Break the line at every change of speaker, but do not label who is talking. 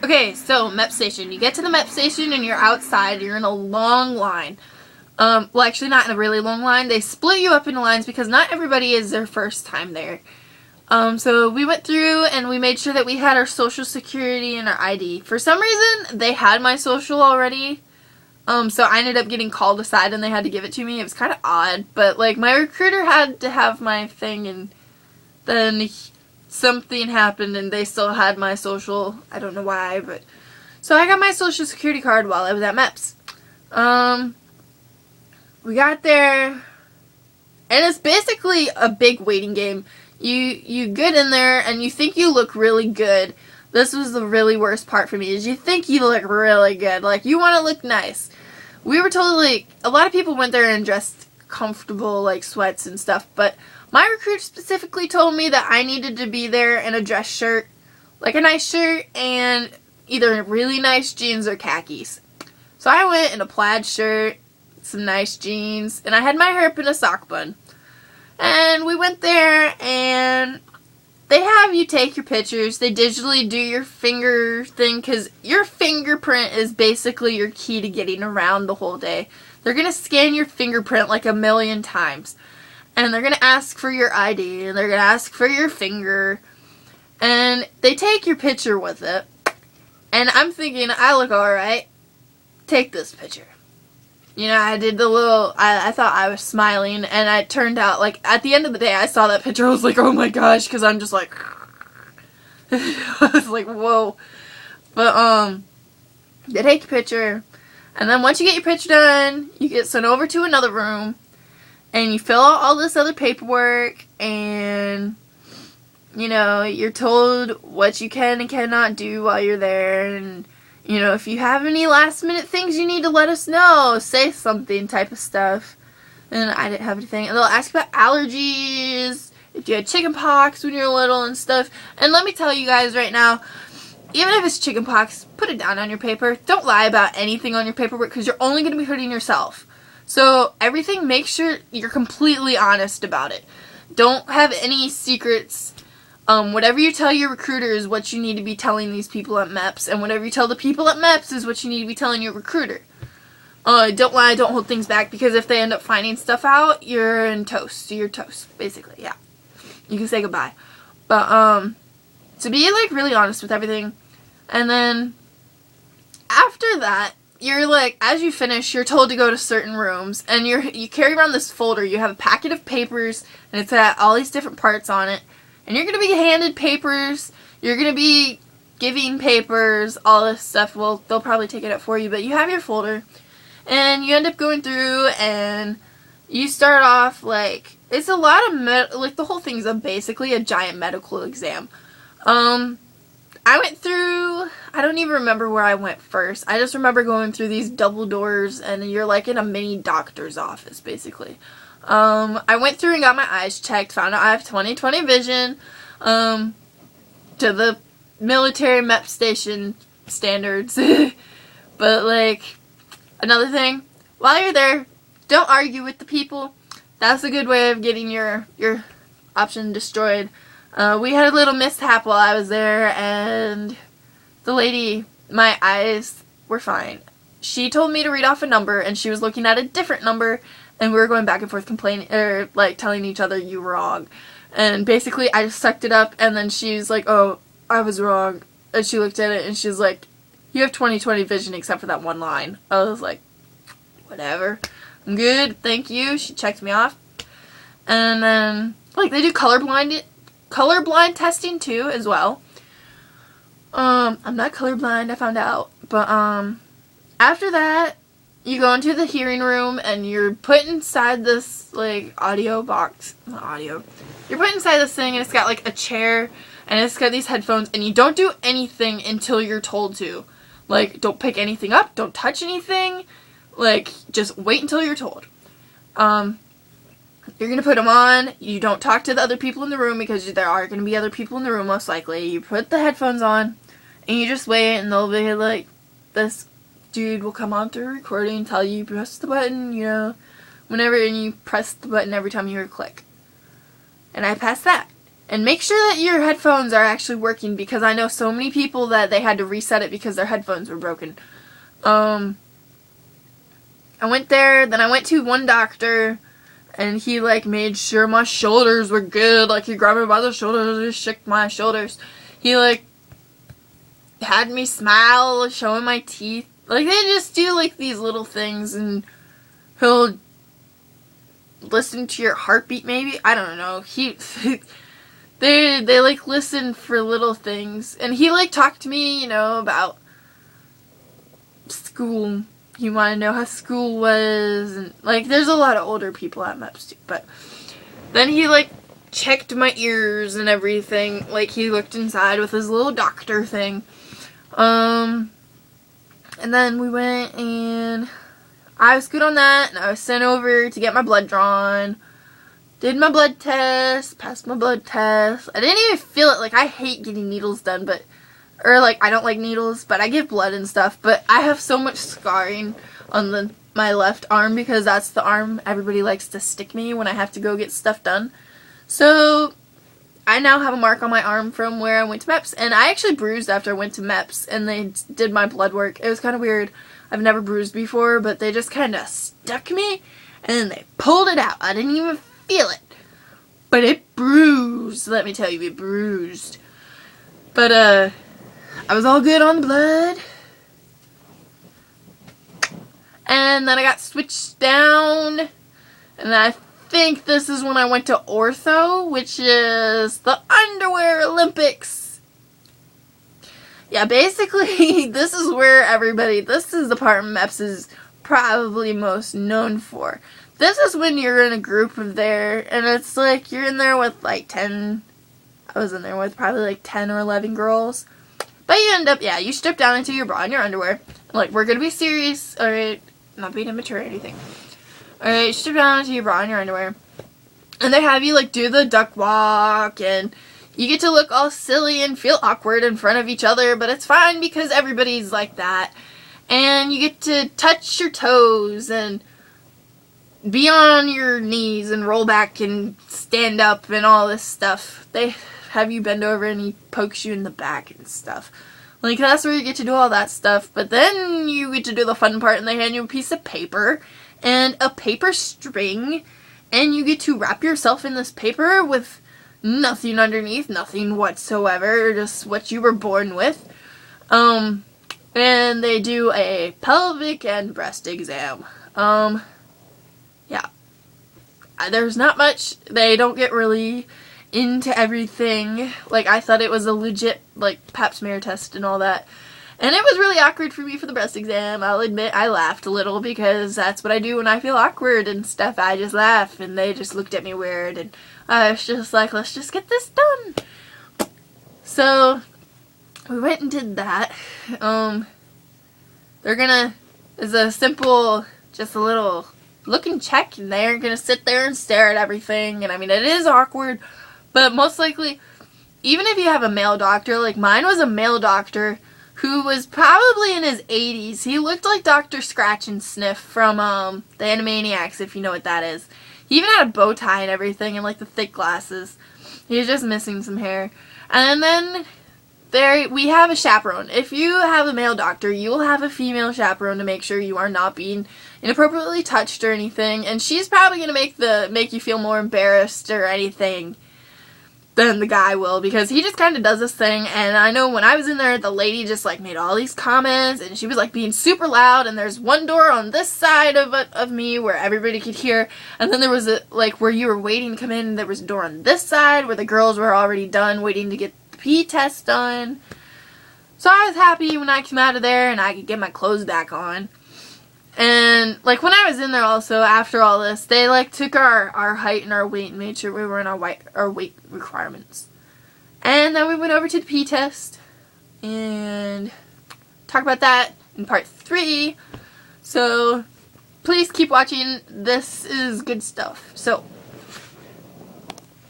Okay, so MEP station. You get to the MEP station and you're outside. You're in a long line. Well, actually not in a really long line. They split you up into lines because not everybody is their first time there. So we went through and we made sure that we had our social security and our ID. For some reason, they had my social already. So I ended up getting called aside and they had to give it to me. It was kind of odd, but like my recruiter had to have my thing, and then something happened and they still had my social. I don't know why, but so I got my social security card while I was at MEPS. We got there and it's basically a big waiting game. You get in there and you think you look really good. This was the really worst part for me, is you think you look really good. Like, you want to look nice. We were told, like, a lot of people went there and dressed comfortable, like, sweats and stuff, but my recruiter specifically told me that I needed to be there in a dress shirt, like a nice shirt, and either really nice jeans or khakis. So I went in a plaid shirt, some nice jeans, and I had my hair up in a sock bun. And we went there, and they have you take your pictures. They digitally do your finger thing, because your fingerprint is basically your key to getting around the whole day. They're going to scan your fingerprint like 1,000,000 times. And they're going to ask for your ID, and they're going to ask for your finger. And they take your picture with it. And I'm thinking, I look alright. Take this picture. You know, I did the little, I thought I was smiling, and it turned out, like, at the end of the day, I saw that picture, I was like, oh my gosh, because I'm just like, I was like, whoa. But, they take your picture, and then once you get your picture done, you get sent over to another room, and you fill out all this other paperwork, and, you know, you're told what you can and cannot do while you're there, and, you know, if you have any last minute things you need to let us know, say something type of stuff. And I didn't have anything. And they'll ask about allergies, if you had chicken pox when you were little and stuff. And let me tell you guys right now, even if it's chicken pox, put it down on your paper. Don't lie about anything on your paperwork, because you're only going to be hurting yourself. So everything, make sure you're completely honest about it. Don't have any secrets. Whatever you tell your recruiter is what you need to be telling these people at MEPS, and whatever you tell the people at MEPS is what you need to be telling your recruiter. Don't lie, don't hold things back, because if they end up finding stuff out, you're in toast. You're toast, basically, yeah. You can say goodbye. But, so be, like, really honest with everything. And then, after that, you're, like, as you finish, you're told to go to certain rooms, and you carry around this folder. You have a packet of papers, and it's got all these different parts on it. And you're going to be handed papers, you're going to be giving papers, all this stuff. Well, they'll probably take it up for you, but you have your folder. And you end up going through, and you start off, like, it's a lot of, like, the whole thing's basically a giant medical exam. I went through, I don't even remember where I went first. I just remember going through these double doors, and you're, like, in a mini doctor's office, basically. I went through and got my eyes checked, found out I have 20/20 vision, to the military MEP station standards. But, like, another thing, while you're there, don't argue with the people. That's a good way of getting your option destroyed. We had a little mishap while I was there, and the lady, my eyes were fine. She told me to read off a number, and she was looking at a different number, and we were going back and forth complaining, or, like, telling each other, you were wrong. And basically, I just sucked it up, and then she's like, oh, I was wrong. And she looked at it, and she's like, you have 20/20 vision except for that one line. I was like, whatever. I'm good, thank you. She checked me off. And then, like, they do colorblind testing, too, as well. I'm not colorblind, I found out. But, after that, you go into the hearing room, and you're put inside this, like, audio box. Not audio. You're put inside this thing, and it's got, like, a chair, and it's got these headphones, and you don't do anything until you're told to. Like, don't pick anything up, don't touch anything. Like, just wait until you're told. You're gonna put them on. You don't talk to the other people in the room, because there are gonna be other people in the room, most likely. You put the headphones on, and you just wait, and they'll be like, this dude will come on through recording, tell you press the button, you know, whenever, and you press the button every time you hear a click. And I passed that. And make sure that your headphones are actually working, because I know so many people that they had to reset it because their headphones were broken. I went there, then I went to one doctor, and he, like, made sure my shoulders were good. Like, he grabbed me by the shoulders, he shook my shoulders. He, like, had me smile, showing my teeth. Like, they just do, like, these little things, and he'll listen to your heartbeat, maybe? I don't know. They like, listen for little things. And he, like, talked to me, you know, about school. He wanted to know how school was, and, like, there's a lot of older people at MEPs, too. But then he, like, checked my ears and everything. Like, he looked inside with his little doctor thing. And then we went, and I was good on that, and I was sent over to get my blood drawn. Did my blood test, passed my blood test. I didn't even feel it. Like, I hate getting needles done, or, like, I don't like needles, but I give blood and stuff. But I have so much scarring on my left arm, because that's the arm everybody likes to stick me when I have to go get stuff done. So I now have a mark on my arm from where I went to MEPs, and I actually bruised after I went to MEPs, and they did my blood work. It was kind of weird. I've never bruised before, but they just kind of stuck me, and then they pulled it out. I didn't even feel it, but it bruised. Let me tell you, it bruised. But, I was all good on the blood. And then I got switched down, and I think this is when I went to ortho, which is the underwear Olympics. Yeah, basically, this is the part MEPs is probably most known for. This is when you're in a group of there, and it's like, you're in there with like 10, I was in there with probably like 10 or 11 girls. But you end up, you strip down into your bra and your underwear. Like, we're gonna be serious, alright? Not being immature or anything. Alright, strip down into your bra and your underwear. And they have you, like, do the duck walk, and you get to look all silly and feel awkward in front of each other, but it's fine because everybody's like that. And you get to touch your toes and be on your knees and roll back and stand up and all this stuff. They have you bend over and he pokes you in the back and stuff. Like, that's where you get to do all that stuff. But then you get to do the fun part, and they hand you a piece of paper and a paper string, and you get to wrap yourself in this paper with nothing underneath, nothing whatsoever, just what you were born with. And they do a pelvic and breast exam. Yeah. There's not much. They don't get really into everything. Like, I thought it was a legit, like, pap smear test and all that. And it was really awkward for me for the breast exam. I'll admit I laughed a little, because that's what I do when I feel awkward and stuff. I just laugh, and they just looked at me weird, and I was just like, let's just get this done. So we went and did that. It's a simple, just a little look and check, and they're gonna sit there and stare at everything. And I mean, it is awkward, but most likely, even if you have a male doctor, like mine was a male doctor who was probably in his 80s. He looked like Dr. Scratch and Sniff from the Animaniacs, if you know what that is. He even had a bow tie and everything, and like the thick glasses. He was just missing some hair. And then we have a chaperone. If you have a male doctor, you will have a female chaperone to make sure you are not being inappropriately touched or anything. And she's probably going to make you feel more embarrassed or anything than the guy will, because he just kind of does this thing. And I know when I was in there, the lady just like made all these comments, and she was like being super loud, and there's one door on this side of me where everybody could hear, and then there was like where you were waiting to come in, there was a door on this side where the girls were already done waiting to get the pee test done. So I was happy when I came out of there and I could get my clothes back on. And, like, when I was in there also, after all this, they, like, took our height and our weight and made sure we were in our weight requirements. And then we went over to the pee test and talk about that in part 3. So, please keep watching. This is good stuff. So,